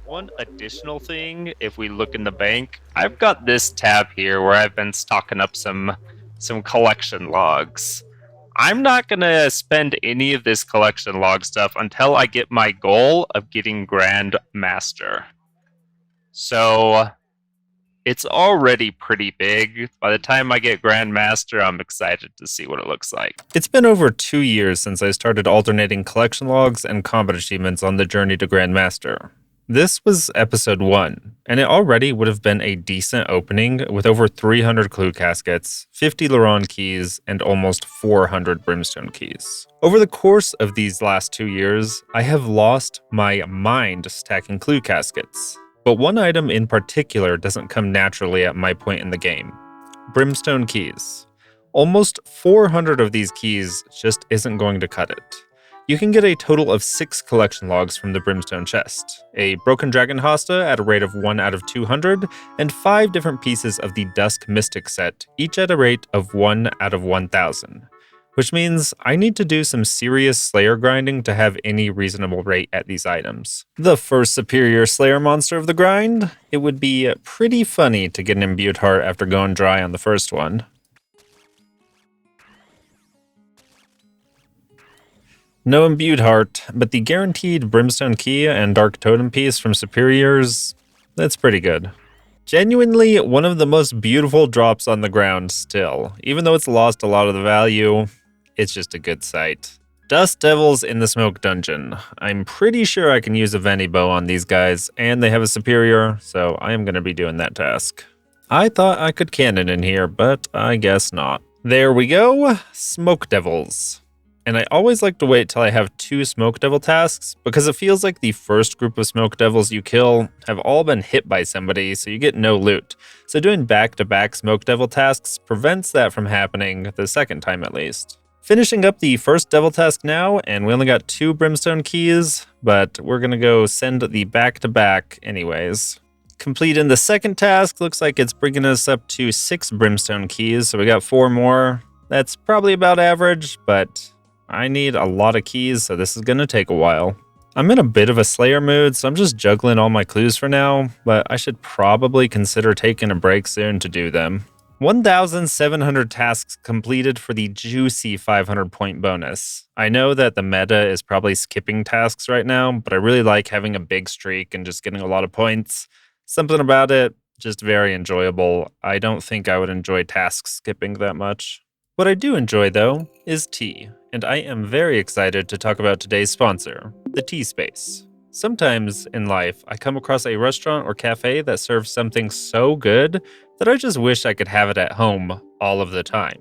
One additional thing, if we look in the bank, I've got this tab here where I've been stocking up some collection logs. I'm not gonna spend any of this collection log stuff until I get my goal of getting Grandmaster. So it's already pretty big. By the time I get Grandmaster, I'm excited to see what it looks like. It's been over 2 years since I started alternating collection logs and combat achievements on the journey to Grandmaster. This was episode 1, and it already would have been a decent opening with over 300 clue caskets, 50 Laron keys, and almost 400 brimstone keys. Over the course of these last 2 years, I have lost my mind stacking clue caskets. But one item in particular doesn't come naturally at my point in the game. Brimstone keys. Almost 400 of these keys just isn't going to cut it. You can get a total of 6 collection logs from the Brimstone chest, a Broken Dragon Hosta at a rate of 1 out of 200, and 5 different pieces of the Dusk Mystic set, each at a rate of 1 out of 1000. Which means I need to do some serious Slayer grinding to have any reasonable rate at these items. The first superior Slayer monster of the grind? It would be pretty funny to get an imbued heart after going dry on the first one. No imbued heart, but the guaranteed Brimstone Key and Dark Totem piece from Superiors, that's pretty good. Genuinely one of the most beautiful drops on the ground still. Even though it's lost a lot of the value, it's just a good sight. Dust Devils in the Smoke Dungeon. I'm pretty sure I can use a Veni Bow on these guys, and they have a Superior, so I am going to be doing that task. I thought I could cannon in here, but I guess not. There we go, Smoke Devils. And I always like to wait till I have 2 Smoke Devil tasks, because it feels like the first group of Smoke Devils you kill have all been hit by somebody, so you get no loot. So doing back-to-back Smoke Devil tasks prevents that from happening the second time at least. Finishing up the first Devil task now, and we only got 2 Brimstone keys, but we're gonna go send the back-to-back anyways. Completing the second task looks like it's bringing us up to 6 Brimstone keys, so we got 4 more. That's probably about average, but I need a lot of keys, so this is going to take a while. I'm in a bit of a Slayer mood, so I'm just juggling all my clues for now, but I should probably consider taking a break soon to do them. 1,700 tasks completed for the juicy 500 point bonus. I know that the meta is probably skipping tasks right now, but I really like having a big streak and just getting a lot of points. Something about it, just very enjoyable. I don't think I would enjoy task skipping that much. What I do enjoy, though, is tea, and I am very excited to talk about today's sponsor, the Tea Space. Sometimes in life, I come across a restaurant or cafe that serves something so good that I just wish I could have it at home all of the time.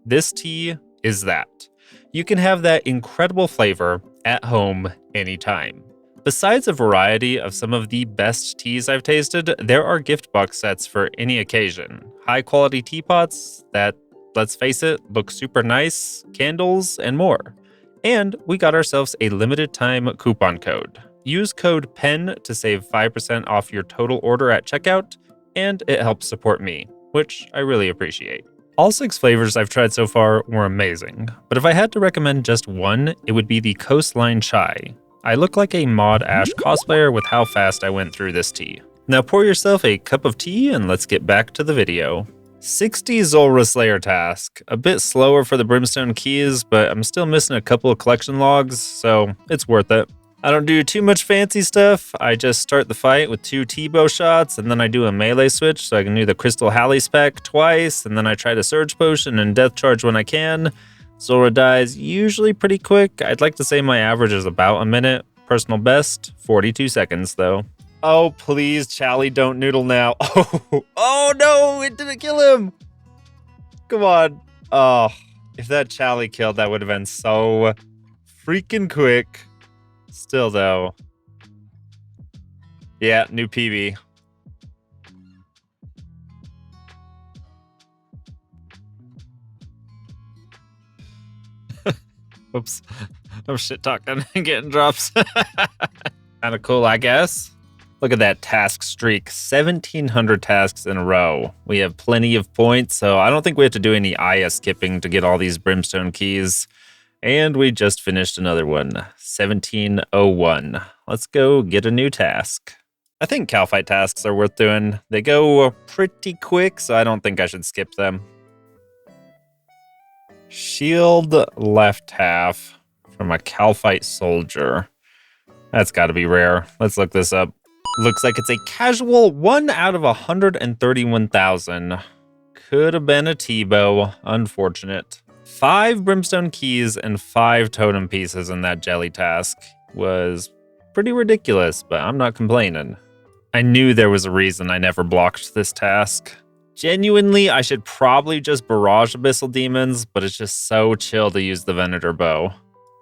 This tea is that. You can have that incredible flavor at home anytime. Besides a variety of some of the best teas I've tasted, there are gift box sets for any occasion. High-quality teapots that, let's face it, look super nice, candles, and more. And we got ourselves a limited time coupon code. Use code PEN to save 5% off your total order at checkout, and it helps support me, which I really appreciate. All 6 flavors I've tried so far were amazing, but if I had to recommend just one, it would be the Coastline Chai. I look like a Mod Ash cosplayer with how fast I went through this tea. Now pour yourself a cup of tea and let's get back to the video. 60 Zulrah Slayer task. A bit slower for the Brimstone keys, but I'm still missing a couple of collection logs, so it's worth it. I don't do too much fancy stuff. I just start the fight with 2 T-bow shots, and then I do a melee switch so I can do the Crystal Halley spec twice, and then I try to Surge Potion and Death Charge when I can. Zulrah dies usually pretty quick. I'd like to say my average is about a minute. Personal best, 42 seconds though. Oh, please, Charlie, don't noodle now. Oh no, it didn't kill him. Come on. Oh, if that Charlie killed, that would have been so freaking quick. Still though. Yeah, new PB. Oops. I'm shit talking and getting drops. Kinda cool, I guess. Look at that task streak, 1,700 tasks in a row. We have plenty of points, so I don't think we have to do any IS skipping to get all these brimstone keys. And we just finished another one, 1701. Let's go get a new task. I think Kalphite tasks are worth doing. They go pretty quick, so I don't think I should skip them. Shield left half from a Kalphite soldier. That's got to be rare. Let's look this up. Looks like it's a casual 1 out of 131,000. Could have been a T-bow. Unfortunate. 5 brimstone keys and 5 totem pieces in that jelly task was pretty ridiculous, but I'm not complaining. I knew there was a reason I never blocked this task. Genuinely, I should probably just barrage Abyssal demons, but it's just so chill to use the Venator bow.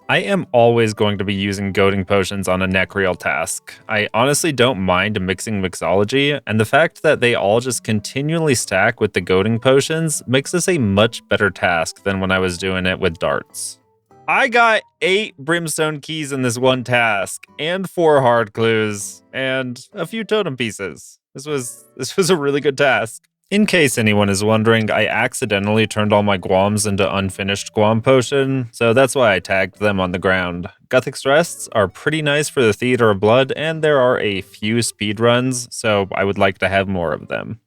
I am always going to be using goading potions on a Nechryael task. I honestly don't mind mixing Mixology, and the fact that they all just continually stack with the goading potions makes this a much better task than when I was doing it with darts. I got 8 brimstone keys in this one task, and 4 hard clues, and a few totem pieces. This was a really good task. In case anyone is wondering, I accidentally turned all my Guams into unfinished Guam potion, so that's why I tagged them on the ground. Guthix rests are pretty nice for the Theater of Blood, and there are a few speedruns, so I would like to have more of them.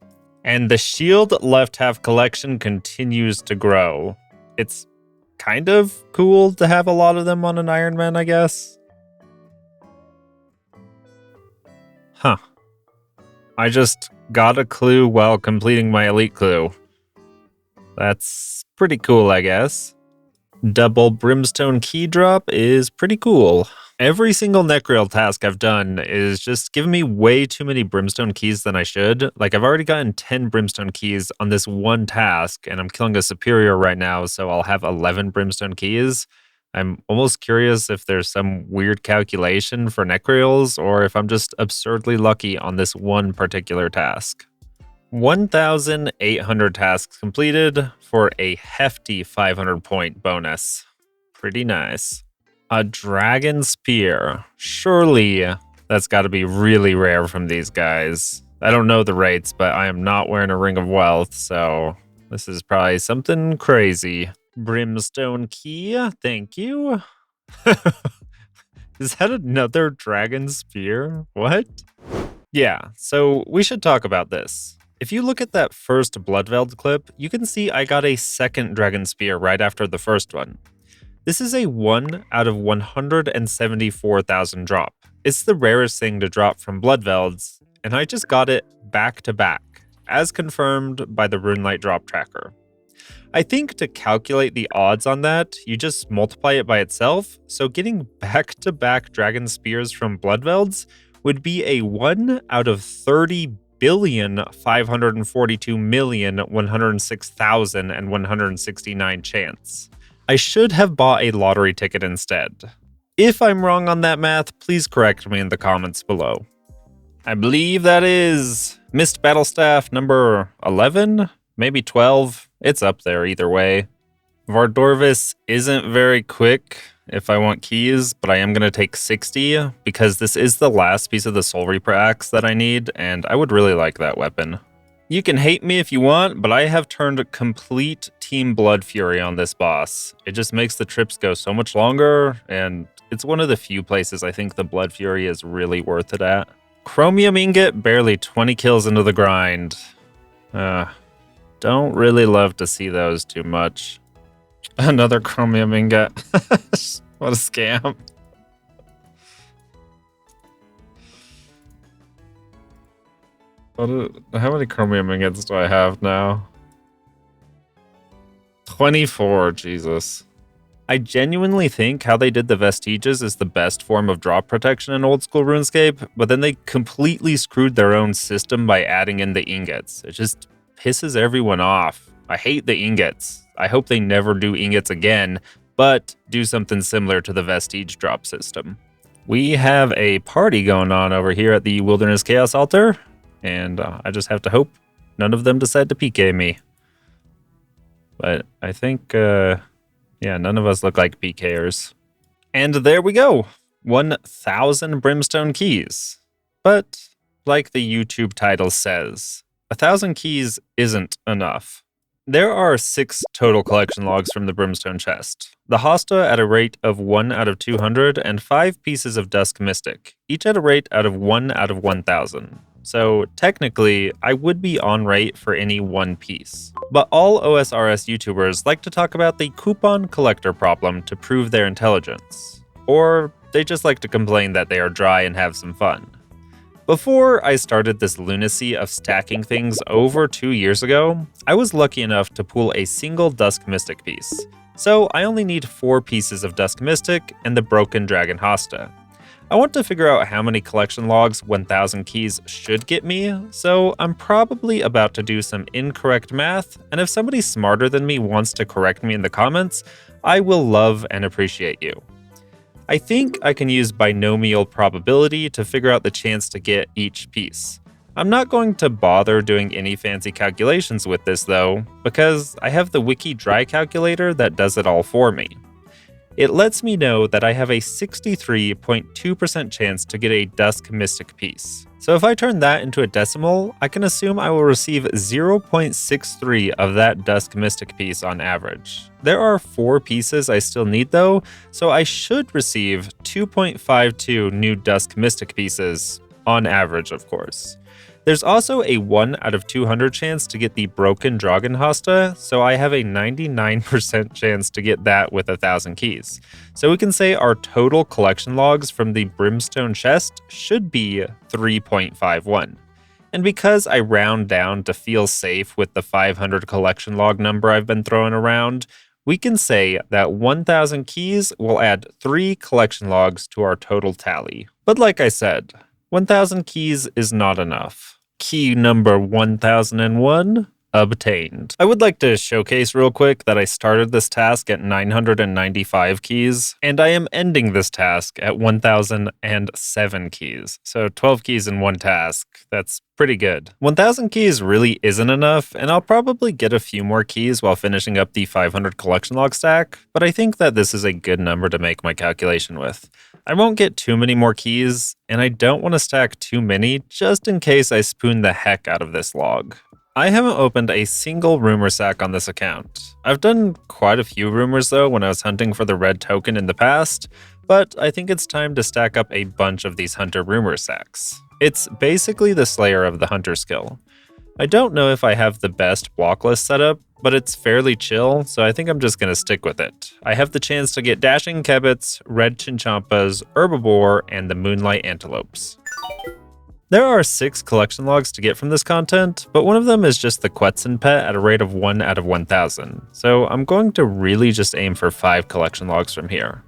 And the shield left half collection continues to grow. It's kind of cool to have a lot of them on an Ironman, I guess. Huh. I just got a clue while completing my elite clue. That's pretty cool, I guess. Double brimstone key drop is pretty cool. Every single Nechryael task I've done is just giving me way too many brimstone keys than I should. Like, I've already gotten 10 brimstone keys on this one task, and I'm killing a superior right now, so I'll have 11 brimstone keys. I'm almost curious if there's some weird calculation for Nechryaels, or if I'm just absurdly lucky on this one particular task. 1,800 tasks completed for a hefty 500 point bonus. Pretty nice. A dragon spear. Surely that's got to be really rare from these guys. I don't know the rates, but I am not wearing a ring of wealth, so this is probably something crazy. Brimstone key, thank you. Is that another dragon spear? What? Yeah, so we should talk about this. If you look at that first Bloodveld clip, you can see I got a second dragon spear right after the first one. This is a 1 out of 174,000 drop. It's the rarest thing to drop from Bloodvelds, and I just got it back to back, as confirmed by the Runelight drop tracker. I think to calculate the odds on that, you just multiply it by itself, so getting back-to-back dragon spears from Bloodvelds would be a 1 out of 30,542,106,169 chance. I should have bought a lottery ticket instead. If I'm wrong on that math, please correct me in the comments below. I believe that is Mist Battlestaff number 11, maybe 12. It's up there either way. Vardorvis isn't very quick if I want keys, but I am going to take 60 because this is the last piece of the Soul Reaper axe that I need, and I would really like that weapon. You can hate me if you want, but I have turned complete Team Blood Fury on this boss. It just makes the trips go so much longer, and it's one of the few places I think the Blood Fury is really worth it at. Chromium Ingot, barely 20 kills into the grind. Don't really love to see those too much. Another chromium ingot. What a scam. How many chromium ingots do I have now? 24, Jesus. I genuinely think how they did the Vestiges is the best form of drop protection in old school RuneScape, but then they completely screwed their own system by adding in the ingots. It just pisses everyone off. I hate the ingots. I hope they never do ingots again, but do something similar to the Vestige drop system. We have a party going on over here at the Wilderness Chaos Altar, and I just have to hope none of them decide to PK me. But I think, yeah, none of us look like PKers. And there we go. 1,000 brimstone keys. But like the YouTube title says, 1,000 keys isn't enough. There are 6 total collection logs from the Brimstone chest. The Hosta at a rate of 1 out of 200 and 5 pieces of Dusk Mystic, each at a rate out of 1 out of 1,000. So technically, I would be on rate for any one piece. But all OSRS YouTubers like to talk about the coupon collector problem to prove their intelligence. Or they just like to complain that they are dry and have some fun. Before I started this lunacy of stacking things over 2 years ago, I was lucky enough to pull a single Dusk Mystic piece. So I only need 4 pieces of Dusk Mystic and the Broken Dragon Hosta. I want to figure out how many collection logs 1,000 keys should get me, so I'm probably about to do some incorrect math, and if somebody smarter than me wants to correct me in the comments, I will love and appreciate you. I think I can use binomial probability to figure out the chance to get each piece. I'm not going to bother doing any fancy calculations with this though, because I have the wiki dry calculator that does it all for me. It lets me know that I have a 63.2% chance to get a Dusk Mystic piece. So if I turn that into a decimal, I can assume I will receive 0.63 of that Dusk Mystic piece on average. There are 4 pieces I still need though, so I should receive 2.52 new Dusk Mystic pieces, on average of course. There's also a 1 out of 200 chance to get the Broken Dragon Hosta, so I have a 99% chance to get that with 1,000 keys. So we can say our total collection logs from the Brimstone chest should be 3.51. And because I round down to feel safe with the 500 collection log number I've been throwing around, we can say that 1,000 keys will add 3 collection logs to our total tally. But like I said, 1,000 keys is not enough. Key number 1001 obtained. I would like to showcase real quick that I started this task at 995 keys, and I am ending this task at 1007 keys. So 12 keys in one task. That's pretty good. 1000 keys really isn't enough, and I'll probably get a few more keys while finishing up the 500 collection log stack, but I think that this is a good number to make my calculation with. I won't get too many more keys, and I don't want to stack too many just in case I spoon the heck out of this log. I haven't opened a single rumor sack on this account. I've done quite a few rumors though when I was hunting for the red token in the past, but I think it's time to stack up a bunch of these hunter rumor sacks. It's basically the Slayer of the Hunter skill. I don't know if I have the best block list setup, but it's fairly chill, so I think I'm just gonna stick with it. I have the chance to get Dashing Kebits, Red Chinchampas, Herbiboar, and the Moonlight Antelopes. There are 6 collection logs to get from this content, but one of them is just the Quetzin pet at a rate of 1 out of 1,000, so I'm going to really just aim for 5 collection logs from here.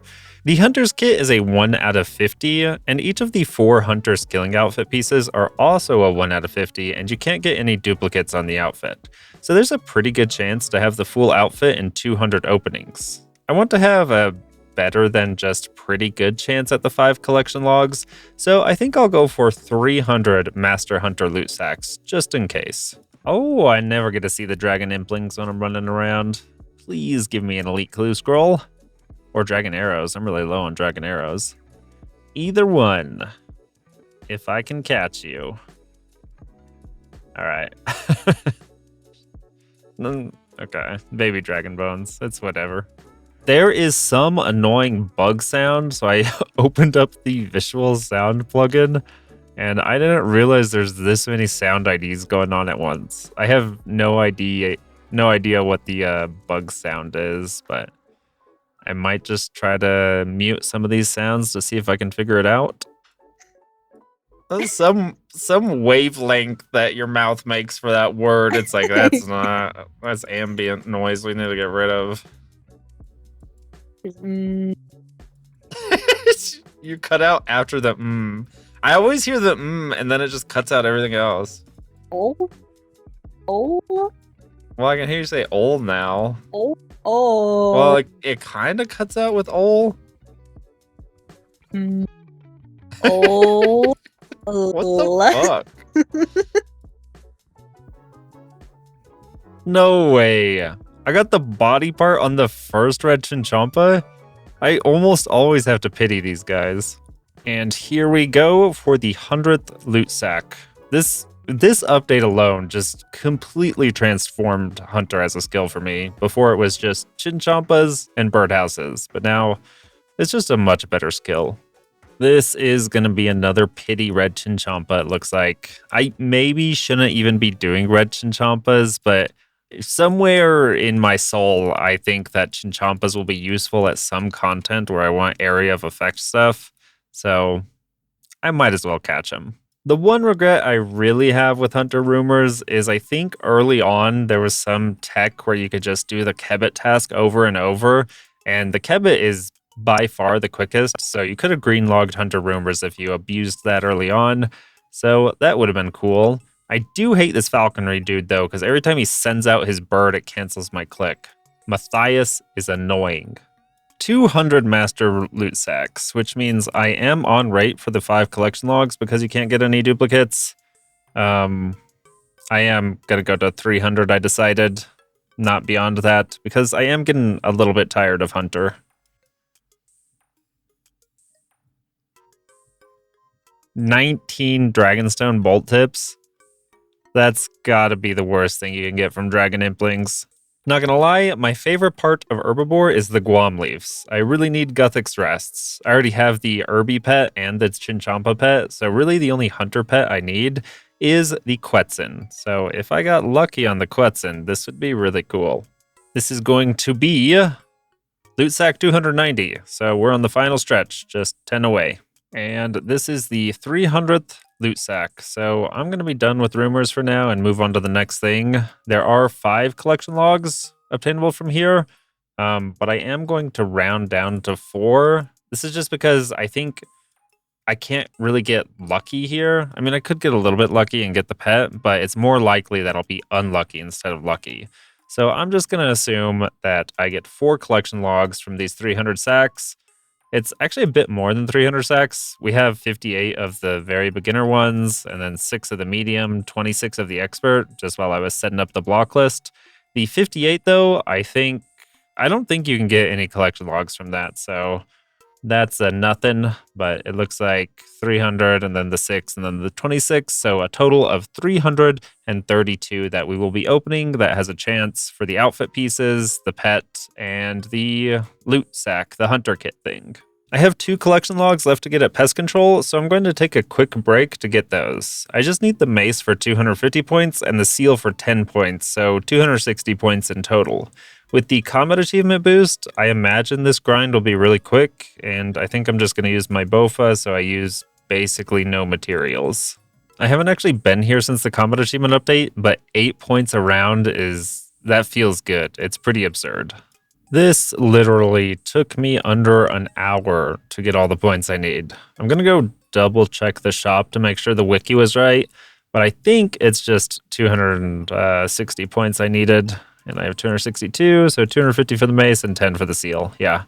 The Hunter's Kit is a 1 out of 50, and each of the 4 Hunter's Killing outfit pieces are also a 1 out of 50, and you can't get any duplicates on the outfit. So there's a pretty good chance to have the full outfit in 200 openings. I want to have a better than just pretty good chance at the 5 collection logs, so I think I'll go for 300 Master Hunter loot sacks, just in case. Oh, I never get to see the dragon implings when I'm running around. Please give me an elite clue scroll. Or dragon arrows. I'm really low on dragon arrows. Either one. If I can catch you. Alright. Okay, baby dragon bones. It's whatever. There is some annoying bug sound, so I opened up the visual sound plugin, and I didn't realize there's this many sound IDs going on at once. I have no idea what the bug sound is, but I might just try to mute some of these sounds to see if I can figure it out. Some wavelength that your mouth makes for that word. It's like that's ambient noise we need to get rid of. You cut out after the I always hear the and then it just cuts out everything else. Oh. Well, I can hear you say "ol" now. Oh. Well, it kind of cuts out with "ol." Oh. What the fuck? No way. I got the body part on the first Red Chinchampa. I almost always have to pity these guys. And here we go for the 100th loot sack. This update alone just completely transformed Hunter as a skill for me. Before it was just chinchompas and birdhouses, but now it's just a much better skill. This is going to be another pity red chinchompa, it looks like. I maybe shouldn't even be doing red chinchompas, but somewhere in my soul, I think that chinchompas will be useful at some content where I want area of effect stuff. So I might as well catch them. The one regret I really have with Hunter Rumors is I think early on there was some tech where you could just do the Kebbit task over and over, and the Kebbit is by far the quickest, so you could have green logged Hunter Rumors if you abused that early on, so that would have been cool. I do hate this falconry dude though, because every time he sends out his bird, it cancels my click. Matthias is annoying. 200 master loot sacks, which means I am on rate for the 5 collection logs because you can't get any duplicates. I am gonna go to 300, I decided, not beyond that, because I am getting a little bit tired of Hunter. 19 Dragonstone bolt tips. That's gotta be the worst thing you can get from Dragon Implings. Not gonna lie, my favorite part of Herbiboar is the Guam leaves. I really need Guthix rests. I already have the Herby pet and the Chinchompa pet, so really the only hunter pet I need is the Quetzin. So if I got lucky on the Quetzin, this would be really cool. This is going to be loot sack 290, so we're on the final stretch, just 10 away. And this is the 300th loot sack, so I'm going to be done with rumors for now and move on to the next thing. There are 5 collection logs obtainable from here, but I am going to round down to 4. This is just because I think I can't really get lucky here. I mean, I could get a little bit lucky and get the pet, but it's more likely that I'll be unlucky instead of lucky. So I'm just going to assume that I get 4 collection logs from these 300 sacks. It's actually a bit more than 300 sacks. We have 58 of the very beginner ones, and then 6 of the medium, 26 of the expert, just while I was setting up the block list. The 58, though, I don't think you can get any collection logs from that, so that's a nothing, but it looks like 300, and then the 6, and then the 26, so a total of 332 that we will be opening that has a chance for the outfit pieces, the pet, and the loot sack, the hunter kit thing. I have 2 collection logs left to get at pest control, so I'm going to take a quick break to get those. I just need the mace for 250 points and the seal for 10 points, so 260 points in total. With the combat achievement boost, I imagine this grind will be really quick, and I think I'm just going to use my Bofa, so I use basically no materials. I haven't actually been here since the combat achievement update, but 8 points around that feels good. It's pretty absurd. This literally took me under an hour to get all the points I need. I'm going to go double check the shop to make sure the wiki was right, but I think it's just 260 points I needed. And I have 262, so 250 for the mace and 10 for the seal. Yeah,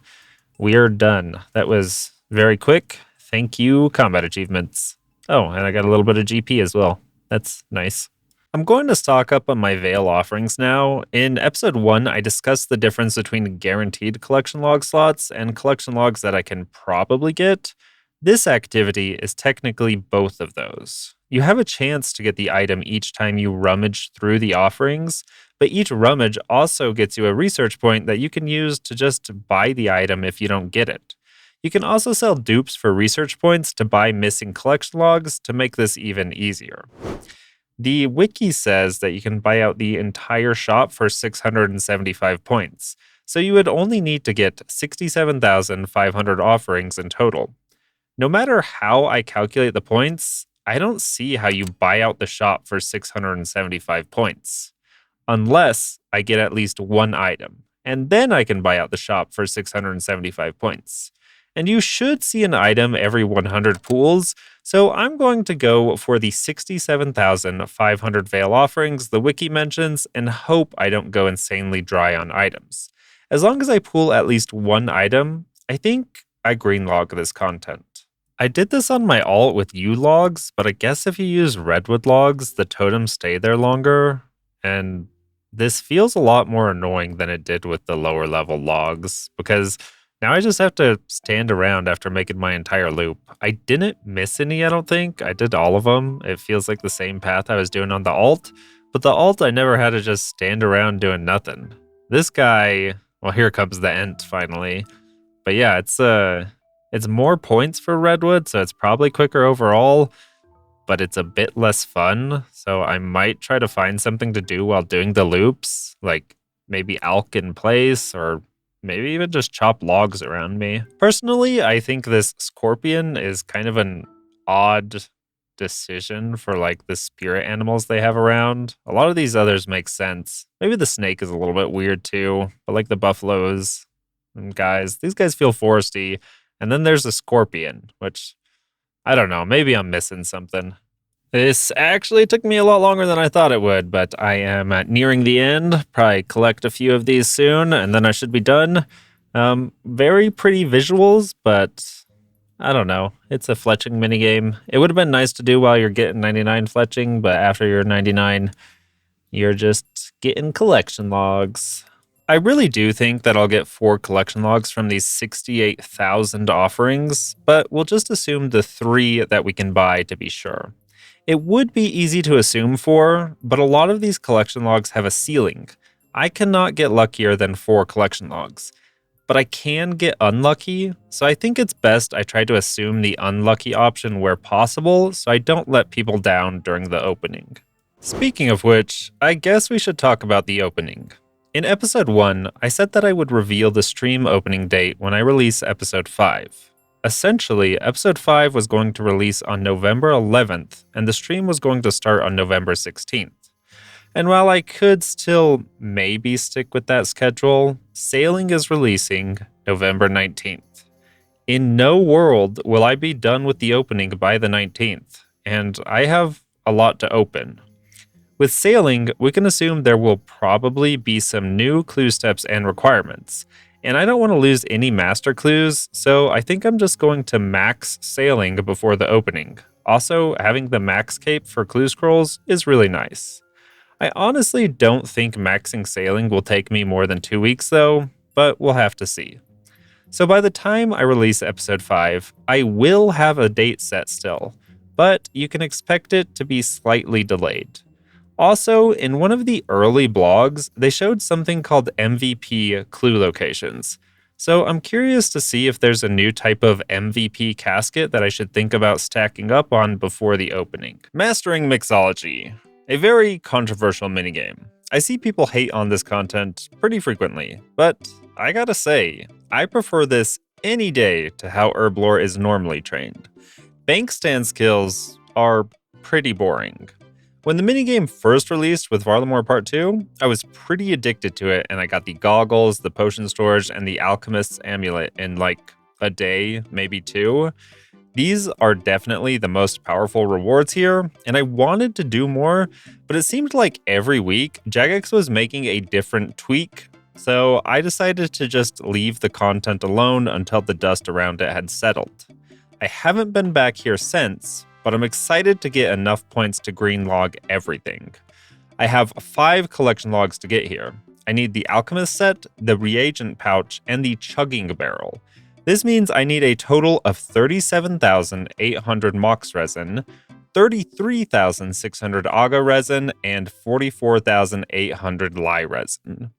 we are done. That was very quick. Thank you, combat achievements. Oh, and I got a little bit of GP as well. That's nice. I'm going to stock up on my Veil offerings now. In episode 1, I discussed the difference between guaranteed collection log slots and collection logs that I can probably get. This activity is technically both of those. You have a chance to get the item each time you rummage through the offerings, but each rummage also gets you a research point that you can use to just buy the item if you don't get it. You can also sell dupes for research points to buy missing collection logs to make this even easier. The wiki says that you can buy out the entire shop for 675 points, so you would only need to get 67,500 offerings in total. No matter how I calculate the points, I don't see how you buy out the shop for 675 points. Unless I get at least one item, and then I can buy out the shop for 675 points. And you should see an item every 100 pools, so I'm going to go for the 67,500 Veil offerings the wiki mentions and hope I don't go insanely dry on items. As long as I pool at least one item, I think I greenlog this content. I did this on my alt with U logs, but I guess if you use Redwood logs, the totems stay there longer, and this feels a lot more annoying than it did with the lower level logs, because Now I just have to stand around after making my entire loop. I didn't miss any, I don't think. I did all of them. It feels like the same path I was doing on the alt, but the alt I never had to just stand around doing nothing. This guy, well, here comes the Ent finally. But yeah, it's more points for Redwood, so it's probably quicker overall, but it's a bit less fun. So I might try to find something to do while doing the loops, like maybe alk in place or maybe even just chop logs around me. Personally, I think this scorpion is kind of an odd decision for like the spirit animals they have around. A lot of these others make sense. Maybe the snake is a little bit weird too, but like the buffaloes and guys, these guys feel foresty. And then there's a scorpion, which I don't know, maybe I'm missing something. This actually took me a lot longer than I thought it would, but I am nearing the end. Probably collect a few of these soon, and then I should be done. Very pretty visuals, but I don't know. It's a fletching minigame. It would have been nice to do while you're getting 99 fletching, but after you're 99, you're just getting collection logs. I really do think that I'll get 4 collection logs from these 68,000 offerings, but we'll just assume the 3 that we can buy to be sure. It would be easy to assume 4, but a lot of these collection logs have a ceiling. I cannot get luckier than 4 collection logs, but I can get unlucky, so I think it's best I try to assume the unlucky option where possible so I don't let people down during the opening. Speaking of which, I guess we should talk about the opening. In episode 1, I said that I would reveal the stream opening date when I release episode 5. Essentially, episode 5 was going to release on November 11th, and the stream was going to start on November 16th. And while I could still maybe stick with that schedule, Sailing is releasing November 19th. In no world will I be done with the opening by the 19th, and I have a lot to open. With Sailing, we can assume there will probably be some new clue steps and requirements. And I don't want to lose any master clues, so I think I'm just going to max Sailing before the opening. Also, having the max cape for clue scrolls is really nice. I honestly don't think maxing Sailing will take me more than 2 weeks though, but we'll have to see. So by the time I release episode 5, I will have a date set still, but you can expect it to be slightly delayed. Also, in one of the early blogs, they showed something called MVP clue locations. So I'm curious to see if there's a new type of MVP casket that I should think about stacking up on before the opening. Mastering Mixology, a very controversial minigame. I see people hate on this content pretty frequently, but I gotta say, I prefer this any day to how Herblore is normally trained. Bank stand skills are pretty boring. When the minigame first released with Vardorvis Part 2, I was pretty addicted to it, and I got the goggles, the potion storage, and the alchemist's amulet in like a day, maybe 2. These are definitely the most powerful rewards here, and I wanted to do more, but it seemed like every week, Jagex was making a different tweak, so I decided to just leave the content alone until the dust around it had settled. I haven't been back here since, but I'm excited to get enough points to green log everything. I have 5 collection logs to get here. I need the alchemist set, the reagent pouch, and the chugging barrel. This means I need a total of 37,800 mox resin, 33,600 aga resin, and 44,800 lye resin.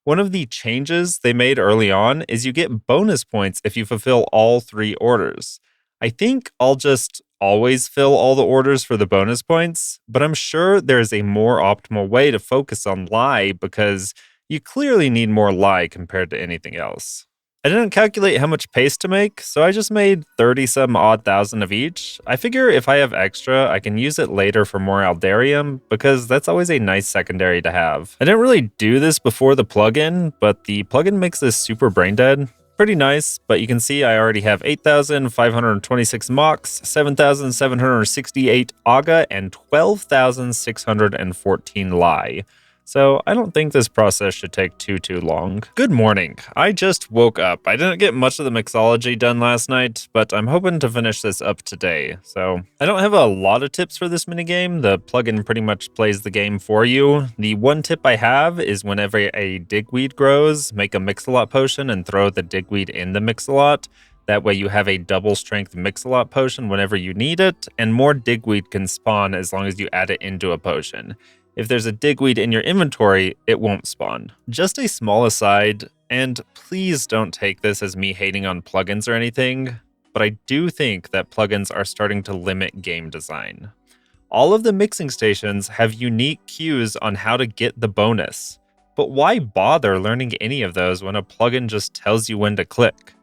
One of the changes they made early on is you get bonus points if you fulfill all 3 orders. I think I'll just always fill all the orders for the bonus points, but I'm sure there's a more optimal way to focus on lye because you clearly need more lye compared to anything else. I didn't calculate how much paste to make, so I just made 30-some odd thousand of each. I figure if I have extra, I can use it later for more Aldarium, because that's always a nice secondary to have. I didn't really do this before the plugin, but the plugin makes this super brain dead. Pretty nice, but you can see I already have 8,526 mox, 7,768 aga, and 12,614 lye. So I don't think this process should take too long. Good morning. I just woke up. I didn't get much of the mixology done last night, but I'm hoping to finish this up today. So I don't have a lot of tips for this minigame. The plugin pretty much plays the game for you. The one tip I have is whenever a digweed grows, make a mix-a-lot potion and throw the digweed in the mix-a-lot. That way you have a double strength mix-a-lot potion whenever you need it, and more digweed can spawn as long as you add it into a potion. If there's a digweed in your inventory, it won't spawn. Just a small aside, and please don't take this as me hating on plugins or anything, but I do think that plugins are starting to limit game design. All of the mixing stations have unique cues on how to get the bonus, but why bother learning any of those when a plugin just tells you when to click?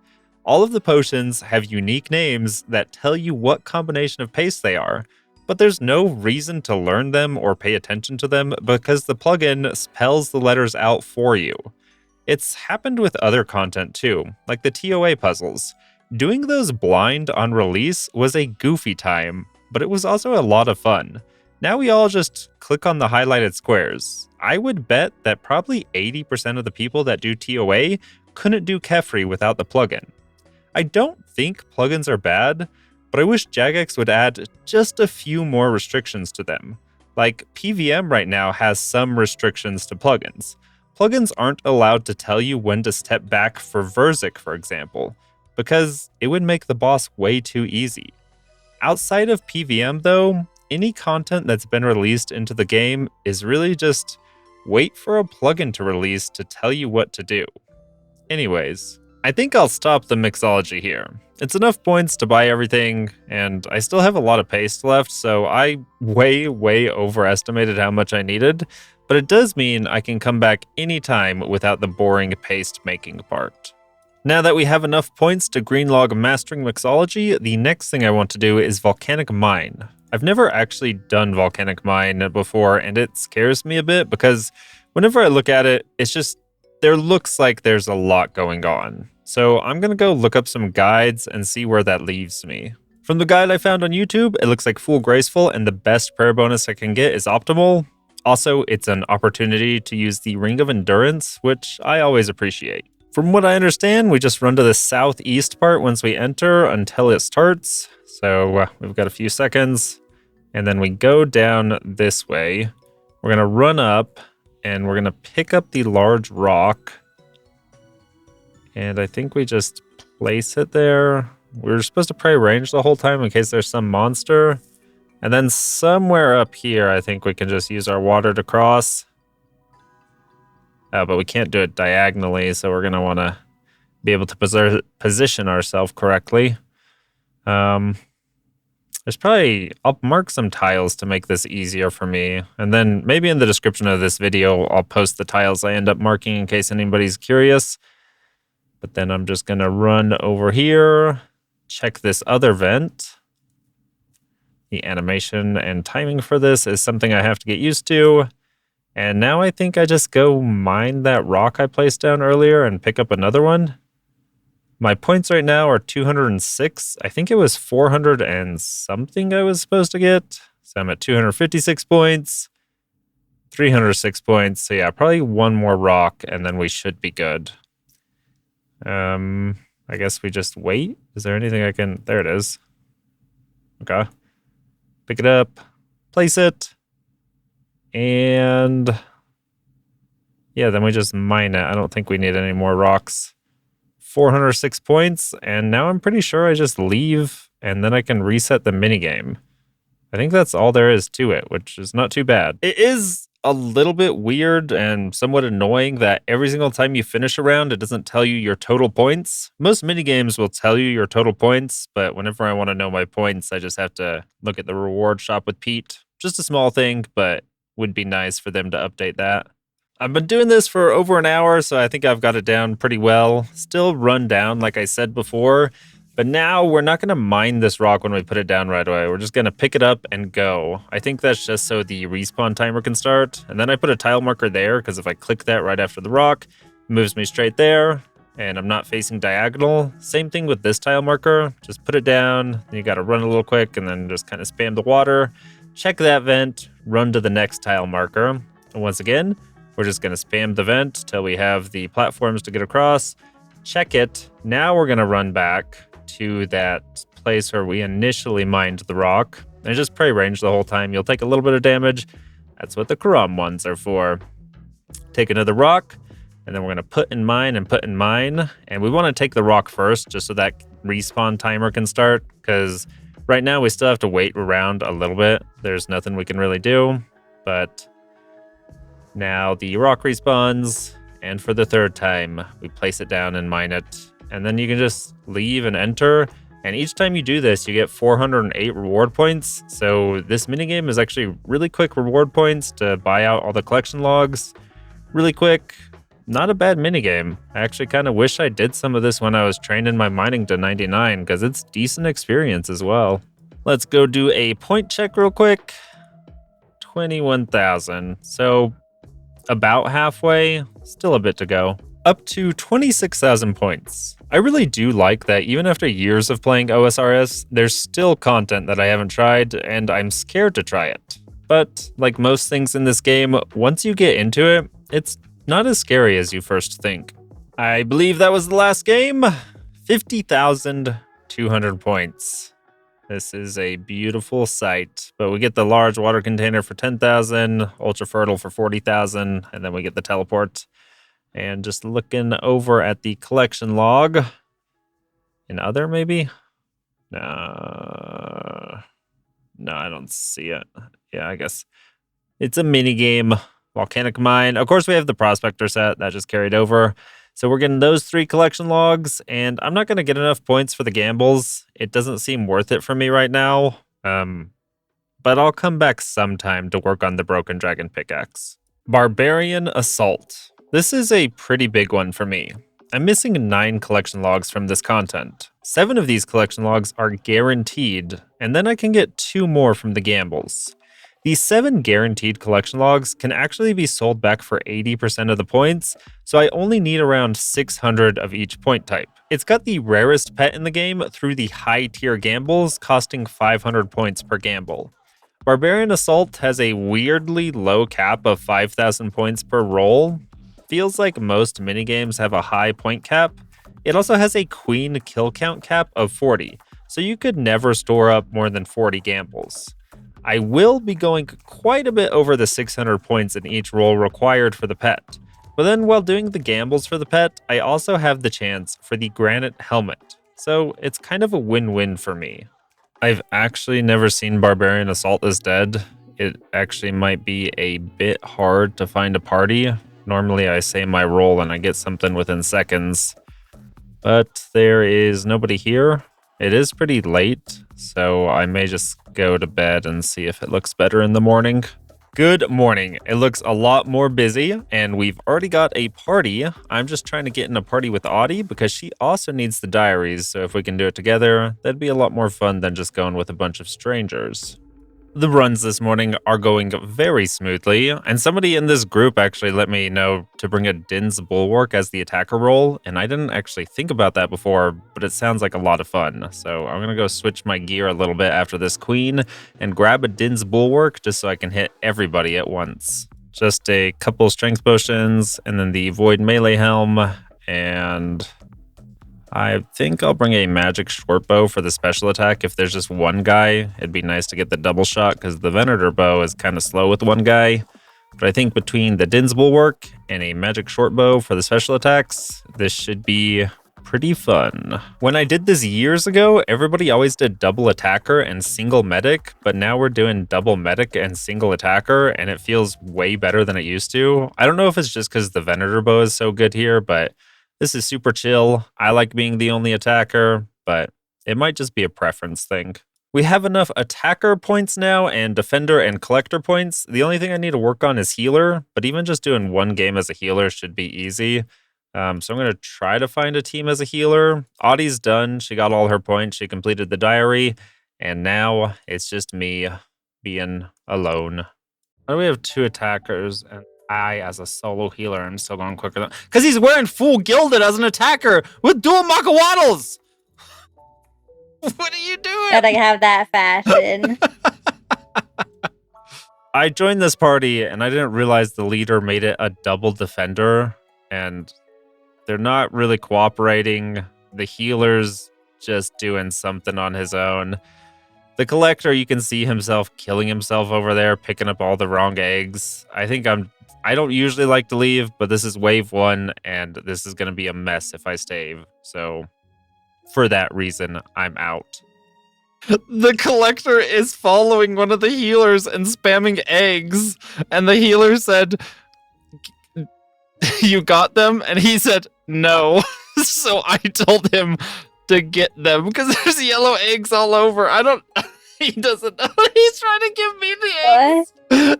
All of the potions have unique names that tell you what combination of paste they are, but there's no reason to learn them or pay attention to them because the plugin spells the letters out for you. It's happened with other content too, like the TOA puzzles. Doing those blind on release was a goofy time, but it was also a lot of fun. Now we all just click on the highlighted squares. I would bet that probably 80% of the people that do TOA couldn't do Kefri without the plugin. I don't think plugins are bad, but I wish Jagex would add just a few more restrictions to them. Like, PVM right now has some restrictions to plugins. Plugins aren't allowed to tell you when to step back for Verzik, for example, because it would make the boss way too easy. Outside of PVM though, any content that's been released into the game is really just wait for a plugin to release to tell you what to do. Anyways, I think I'll stop the mixology here. It's enough points to buy everything, and I still have a lot of paste left, so I way overestimated how much I needed, but it does mean I can come back anytime without the boring paste making part. Now that we have enough points to greenlog mastering mixology, the next thing I want to do is Volcanic Mine. I've never actually done Volcanic Mine before, and it scares me a bit because whenever I look at it, it's just there looks like there's a lot going on. So I'm going to go look up some guides and see where that leaves me. From the guide I found on YouTube, it looks like full graceful and the best prayer bonus I can get is optimal. Also, it's an opportunity to use the Ring of Endurance, which I always appreciate. From what I understand, we just run to the southeast part once we enter until it starts. So we've got a few seconds, and then we go down this way. We're going to run up, and we're going to pick up the large rock. And I think we just place it there. We're supposed to pray range the whole time in case there's some monster. And then somewhere up here, I think we can just use our water to cross. But we can't do it diagonally, so we're going to want to be able to position ourselves correctly. There's probably, I'll mark some tiles to make this easier for me. And then maybe in the description of this video, I'll post the tiles I end up marking in case anybody's curious. But then I'm just going to run over here, check this other vent. The animation and timing for this is something I have to get used to. And now I think I just go mine that rock I placed down earlier and pick up another one. My points right now are 206. I think it was 400 and something I was supposed to get. So I'm at 256 points, 306 points. So yeah, probably one more rock and then we should be good. I guess we just wait. Is there anything I can... There it is. Okay. Pick it up, place it, and yeah, then we just mine it. I don't think we need any more rocks. 406 points, and now I'm pretty sure I just leave, and then I can reset the minigame. I think that's all there is to it, which is not too bad. It is a little bit weird and somewhat annoying that every single time you finish a round, it doesn't tell you your total points. Most minigames will tell you your total points, but whenever I want to know my points, I just have to look at the reward shop with Pete. Just a small thing, but would be nice for them to update that. I've been doing this for over an hour, so I think I've got it down pretty well. Still run down, like I said before, but now we're not going to mine this rock when we put it down right away. We're just going to pick it up and go. I think that's just so the respawn timer can start. And then I put a tile marker there, because if I click that right after the rock, it moves me straight there, and I'm not facing diagonal. Same thing with this tile marker. Just put it down, then you got to run a little quick, and then just kind of spam the water. Check that vent, run to the next tile marker. And once again, We're just going to spam the vent till we have the platforms to get across. Check it. Now we're going to run back to that place where we initially mined the rock. And just pray range the whole time. You'll take a little bit of damage. That's what the Karam ones are for. Take another rock, and then we're going to put in mine and put in mine. And we want to take the rock first just so that respawn timer can start, because right now we still have to wait around a little bit. There's nothing we can really do, but now the rock respawns, and for the third time, we place it down and mine it. And then you can just leave and enter. And each time you do this, you get 408 reward points. So this minigame is actually really quick reward points to buy out all the collection logs. Really quick. Not a bad minigame. I actually kind of wish I did some of this when I was training my mining to 99, because it's decent experience as well. Let's go do a point check real quick. 21,000. So about halfway, still a bit to go. Up to 26,000 points. I really do like that even after years of playing OSRS, there's still content that I haven't tried, and I'm scared to try it. But like most things in this game, once you get into it, it's not as scary as you first think. I believe that was the last game. 50,200 points. This is a beautiful sight, but we get the large water container for 10,000, ultra fertile for 40,000, and then we get the teleport. And just looking over at the collection log. In other, maybe? No, I don't see it. Yeah, I guess it's a mini game. Volcanic Mine. Of course, we have the prospector set that just carried over. So we're getting those 3 collection logs, and I'm not going to get enough points for the gambles. It doesn't seem worth it for me right now. But I'll come back sometime to work on the Broken Dragon pickaxe. Barbarian Assault. This is a pretty big one for me. I'm missing 9 collection logs from this content. 7 of these collection logs are guaranteed, and then I can get 2 more from the gambles. These 7 guaranteed collection logs can actually be sold back for 80% of the points, so I only need around 600 of each point type. It's got the rarest pet in the game through the high tier gambles, costing 500 points per gamble. Barbarian Assault has a weirdly low cap of 5,000 points per roll. Feels like most minigames have a high point cap. It also has a queen kill count cap of 40, so you could never store up more than 40 gambles. I will be going quite a bit over the 600 points in each roll required for the pet. But then while doing the gambles for the pet, I also have the chance for the granite helmet. So it's kind of a win-win for me. I've actually never seen Barbarian Assault is dead. It actually might be a bit hard to find a party. Normally I say my roll and I get something within seconds. But there is nobody here. It is pretty late, so I may just go to bed and see if it looks better in the morning. Good morning. It looks a lot more busy, and we've already got a party. I'm just trying to get in a party with Audie because she also needs the diaries, so if we can do it together, that'd be a lot more fun than just going with a bunch of strangers. The runs this morning are going very smoothly, and somebody in this group actually let me know to bring a Din's Bulwark as the attacker role, and I didn't actually think about that before, but it sounds like a lot of fun. So I'm going to go switch my gear a little bit after this queen and grab a Din's Bulwark just so I can hit everybody at once. Just a couple strength potions, and then the Void Melee Helm, and I think I'll bring a magic short bow for the special attack. If there's just one guy, it'd be nice to get the double shot because the Venator bow is kind of slow with one guy. But I think between the Din's Bulwark and a magic short bow for the special attacks, this should be pretty fun. When I did this years ago, everybody always did double attacker and single medic, but now we're doing double medic and single attacker, and it feels way better than it used to. I don't know if it's just because the Venator bow is so good here, but this is super chill. I like being the only attacker, but it might just be a preference thing. We have enough attacker points now and defender and collector points. The only thing I need to work on is healer, but even just doing one game as a healer should be easy. So I'm going to try to find a team as a healer. Audie's done. She got all her points. She completed the diary. And now it's just me being alone. Why do we have 2 attackers and I, as a solo healer, am still going quicker than... Because he's wearing full gilded as an attacker with dual Makawaddles! What are you doing? Gotta have that fashion. I joined this party and I didn't realize the leader made it a double defender, and they're not really cooperating. The healer's just doing something on his own. The collector, you can see himself killing himself over there, picking up all the wrong eggs. I don't usually like to leave, but this is wave 1, and this is going to be a mess if I stay. So, for that reason, I'm out. The collector is following one of the healers and spamming eggs, and the healer said, "You got them?" And he said, "No." So I told him to get them because there's yellow eggs all over. He doesn't know. He's trying to give me the eggs.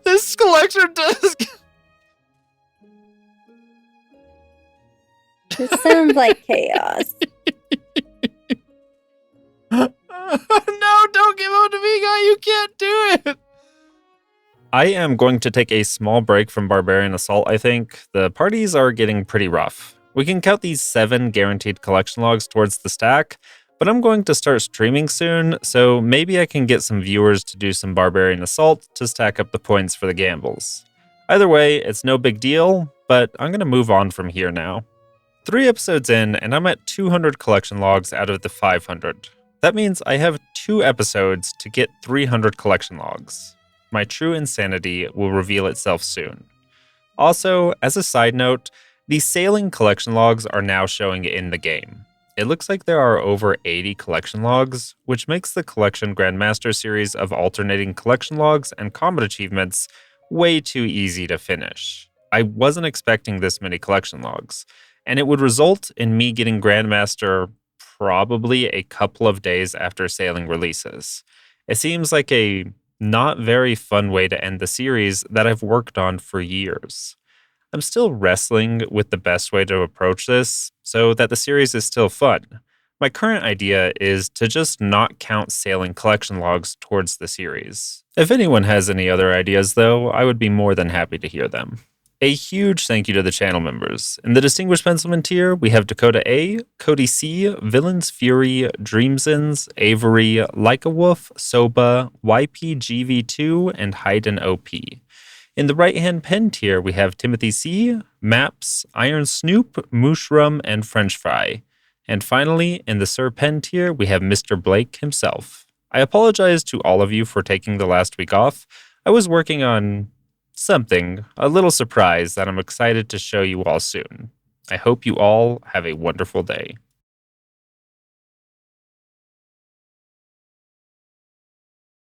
This collector does. This sounds like chaos. No, don't give them to me, guy. You can't do it. I am going to take a small break from Barbarian Assault, I think. The parties are getting pretty rough. We can count these 7 guaranteed collection logs towards the stack, but I'm going to start streaming soon, so maybe I can get some viewers to do some Barbarian Assault to stack up the points for the gambles. Either way, it's no big deal, but I'm going to move on from here now. 3 episodes in, and I'm at 200 collection logs out of the 500. That means I have 2 episodes to get 300 collection logs. My true insanity will reveal itself soon. Also, as a side note, the sailing collection logs are now showing in the game. It looks like there are over 80 collection logs, which makes the Collection Grandmaster series of alternating collection logs and combat achievements way too easy to finish. I wasn't expecting this many collection logs, and it would result in me getting Grandmaster probably a couple of days after sailing releases. It seems like a not very fun way to end the series that I've worked on for years. I'm still wrestling with the best way to approach this so that the series is still fun. My current idea is to just not count sailing collection logs towards the series. If anyone has any other ideas, though, I would be more than happy to hear them. A huge thank you to the channel members. In the Distinguished Pencilman tier, we have Dakota A, Cody C, Villains Fury, Dreamsons, Avery, Leica Wolf, Soba, YPGV2, and Hayden OP. In the right-hand pen tier, we have Timothy C, Maps, Iron Snoop, Mushroom, and French Fry. And finally, in the Sir Pen tier, we have Mr. Blake himself. I apologize to all of you for taking the last week off. I was working on something, a little surprise that I'm excited to show you all soon. I hope you all have a wonderful day.